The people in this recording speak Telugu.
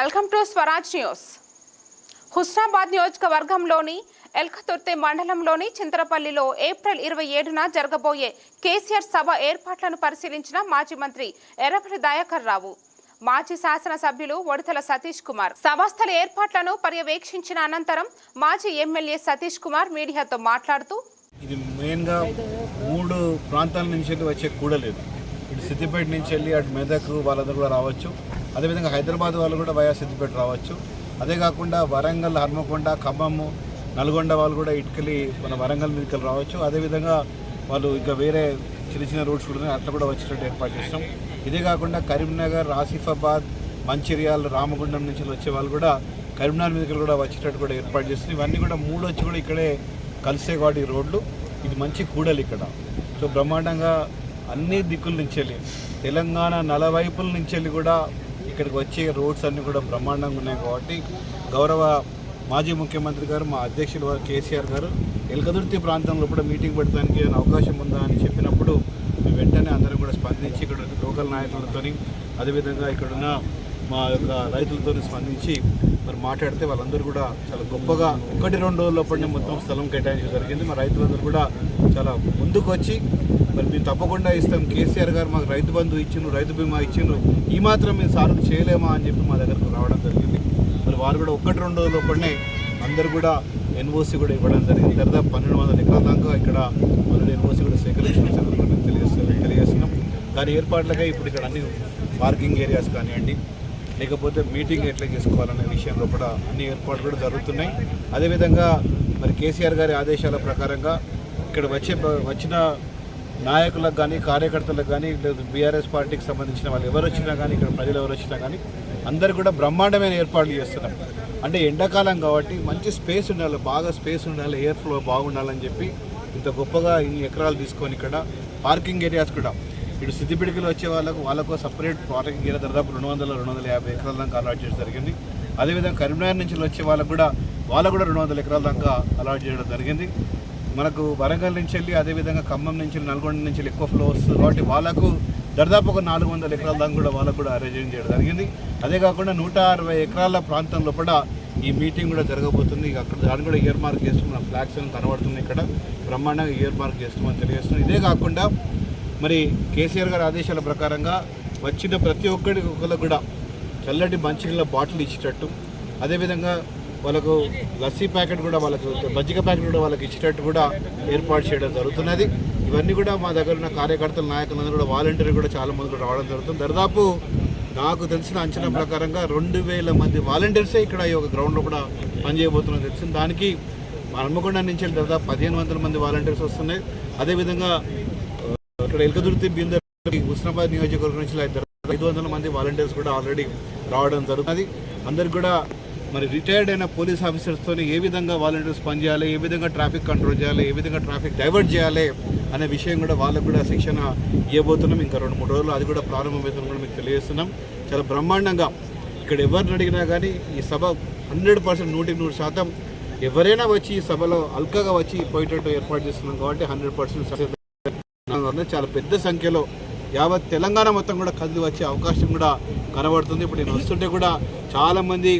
Welcome to Swaraj news. Husnabad నియోజకవర్గంలోని ఎల్కతుర్తి మండలంలోని చింతలపల్లిలో ఏప్రిల్ 27న జరగబోయే కేసీఆర్ సభ ఏర్పాట్లను పరిశీలించిన మాజీ మంత్రి ఎర్రబెల్లి దయాకర్ రావు, మాజీ శాసనసభ్యులు ఒడితల సతీష్ కుమార్ సభాస్థల ఏర్పాట్లను పర్యవేక్షించిన అనంతరం మాజీ ఎమ్మెల్యే సతీష్ కుమార్ మీడియాతో మాట్లాడుతూ, ఇది మెయిన్గా 3 ప్రాంతాల నుంచి వచ్చే కూడలేదు. ఇటు సిద్దిపేట నుంచి వెళ్ళి అటు మెదక్ వాళ్ళందరూ కూడా రావచ్చు. అదేవిధంగా హైదరాబాద్ వాళ్ళు కూడా వయా సిద్దిపేట రావచ్చు. అదే కాకుండా వరంగల్, హన్మకొండ, ఖమ్మము, నల్గొండ వాళ్ళు కూడా ఇటుకలి మన వరంగల్ మీదకి రావచ్చు. అదేవిధంగా వాళ్ళు ఇంకా వేరే చిన్న చిన్న రోడ్స్ కూడా అట్లా కూడా వచ్చేటట్టు ఏర్పాటు చేస్తాం. ఇదే కాకుండా కరీంనగర్, ఆసిఫాబాద్, మంచిర్యాల, రామగుండం నుంచి వచ్చే వాళ్ళు కూడా కరీంనగర్ మీదకి కూడా వచ్చేటట్టు కూడా ఏర్పాటు చేస్తున్నాం. ఇవన్నీ కూడా 3 వచ్చి కూడా ఇక్కడే కలిసే వాటి రోడ్లు. ఇది మంచి కూడలి ఇక్కడ. సో బ్రహ్మాండంగా అన్ని దిక్కుల నుంచి వెళ్ళి తెలంగాణ నలువైపుల నుంచి వెళ్ళి కూడా ఇక్కడికి వచ్చే రోడ్స్ అన్నీ కూడా బ్రహ్మాండంగా ఉన్నాయి. కాబట్టి గౌరవ మాజీ ముఖ్యమంత్రి గారు, మా అధ్యక్షులు వారు కేసీఆర్ గారు ఎల్కదుర్తి ప్రాంతంలో కూడా మీటింగ్ పెట్టడానికి అవకాశం ఉందా అని చెప్పినప్పుడు మేము వెంటనే అందరం కూడా స్పందించి ఇక్కడ లోకల్ నాయకులతో అదేవిధంగా ఇక్కడున్న మా యొక్క రైతులతో స్పందించి మరి మాట్లాడితే వాళ్ళందరూ కూడా చాలా గొప్పగా 1-2 రోజుల్లోపడినే మొత్తం స్థలం కేటాయించడం జరిగింది. మా రైతులందరూ కూడా చాలా ముందుకు వచ్చి మరి మేము తప్పకుండా ఇస్తాం, కేసీఆర్ గారు మాకు రైతు బంధు ఇచ్చిండ్రు, రైతు బీమా ఇచ్చిండ్రు, ఈ మాత్రం మేము సార్లు చేయలేమా అని చెప్పి మా దగ్గరకు రావడం జరిగింది. మరి వారు కూడా 1-2 రోజుల్లోపడినే అందరూ కూడా ఎన్ఓసి కూడా ఇవ్వడం జరిగింది. దాదాపు 1200 ఎకరాల దాకా ఇక్కడ మన ఎన్ఓసి కూడా సేకరించడం తెలియజేస్తున్నాం. దాని ఏర్పాట్లకై ఇప్పుడు ఇక్కడ అన్ని పార్కింగ్ ఏరియాస్ కానివ్వండి, లేకపోతే మీటింగ్ ఎట్లా చేసుకోవాలనే విషయంలో కూడా అన్ని ఏర్పాట్లు కూడా జరుగుతున్నాయి. అదేవిధంగా మరి కేసీఆర్ గారి ఆదేశాల ప్రకారంగా ఇక్కడ వచ్చిన నాయకులకు కానీ, కార్యకర్తలకు కానీ, లేదా బీఆర్ఎస్ పార్టీకి సంబంధించిన వాళ్ళు ఎవరు వచ్చినా కానీ, ఇక్కడ ప్రజలు ఎవరు వచ్చినా కానీ అందరూ కూడా బ్రహ్మాండమైన ఏర్పాట్లు చేస్తున్నాం. అంటే ఎండాకాలం కాబట్టి మంచి స్పేస్ ఉండాలి, బాగా స్పేస్ ఉండాలి, ఎయిర్ ఫ్లో బాగుండాలని చెప్పి ఇంత గొప్పగా ఇన్ని ఎకరాలు తీసుకొని ఇక్కడ పార్కింగ్ ఏరియాస్ కూడా ఇటు సిద్దిపేటకి వచ్చే వాళ్ళకు సపరేట్ పార్కింగ్ ఏరియా దాదాపు 200-250 ఎకరాల దాకా అలాట్ చేయడం జరిగింది. అదేవిధంగా కరీంనగర్ నుంచి వచ్చే వాళ్ళకు కూడా 200 ఎకరాల దాకా అలాట్ చేయడం జరిగింది. మనకు వరంగల్ నుంచి వెళ్ళి, అదేవిధంగా ఖమ్మం నుంచి, నల్గొండ నుంచి ఎక్కువ ఫ్లో వస్తుంది కాబట్టి వాళ్ళకు దాదాపు 400 ఎకరాల దాకా కూడా వాళ్ళకు కూడా అరేంజ్ చేయడం జరిగింది. అదే కాకుండా 160 ఎకరాల ప్రాంతంలో కూడా ఈ మీటింగ్ కూడా జరగబోతుంది. అక్కడ దాన్ని కూడా ఇయర్ మార్క్ చేస్తున్న ఫ్లాగ్స్ అని కనబడుతుంది. ఇక్కడ బ్రహ్మాండంగా ఇయర్ మార్క్ చేస్తామని తెలియజేస్తున్నాం. ఇదే కాకుండా మరి కేసీఆర్ గారి ఆదేశాల ప్రకారంగా వచ్చిన ప్రతి ఒక్కరికి కూడా చల్లటి మంచినీళ్ళ బాటిల్ ఇచ్చేటట్టు, అదేవిధంగా వాళ్ళకు లస్సీ ప్యాకెట్ కూడా, వాళ్ళకు మజ్జిగ ప్యాకెట్ కూడా వాళ్ళకి ఇచ్చేటట్టు కూడా ఏర్పాటు చేయడం జరుగుతున్నది. ఇవన్నీ కూడా మా దగ్గర ఉన్న కార్యకర్తల, నాయకులందరూ కూడా వాలంటీర్ కూడా చాలా మంది కూడా రావడం జరుగుతుంది. దాదాపు నాకు తెలిసిన అంచనా ప్రకారంగా 2000 మంది వాలంటీర్సే ఇక్కడ ఈ ఒక గ్రౌండ్లో కూడా పనిచేయబోతున్నది తెలిసింది. దానికి హన్మకొండ నుంచి దాదాపు 1500 మంది వాలంటీర్స్ వస్తున్నాయి. అదేవిధంగా ఇక్కడ ఎల్కదుర్తి, బిందర్, హుస్నాబాద్ నియోజకవర్గం నుంచి 500 మంది వాలంటీర్స్ కూడా ఆల్రెడీ రావడం జరుగుతుంది. అందరికి కూడా మరి రిటైర్డ్ అయిన పోలీస్ ఆఫీసర్స్తో ఏ విధంగా వాలంటీర్స్ పనిచేయాలి, ఏ విధంగా ట్రాఫిక్ కంట్రోల్ చేయాలి, ఏ విధంగా ట్రాఫిక్ డైవర్ట్ చేయాలి అనే విషయం కూడా వాళ్ళకు కూడా శిక్షణ ఇవ్వబోతున్నాం. ఇంకా 2-3 రోజులు అది కూడా ప్రారంభమవుతుందని కూడా మీకు తెలియజేస్తున్నాం. చాలా బ్రహ్మాండంగా ఇక్కడ ఎవరిని అడిగినా కానీ ఈ సభ 100% 100% ఎవరైనా వచ్చి ఈ సభలో అల్కగా వచ్చి పోయేటట్టు ఏర్పాటు చేస్తున్నాం. కాబట్టి 100% చాలా పెద్ద సంఖ్యలో యావత్ తెలంగాణ మొత్తం కూడా కదిలి వచ్చే అవకాశం కూడా కనబడుతుంది. ఇప్పుడు నేను వస్తుంటే కూడా చాలామంది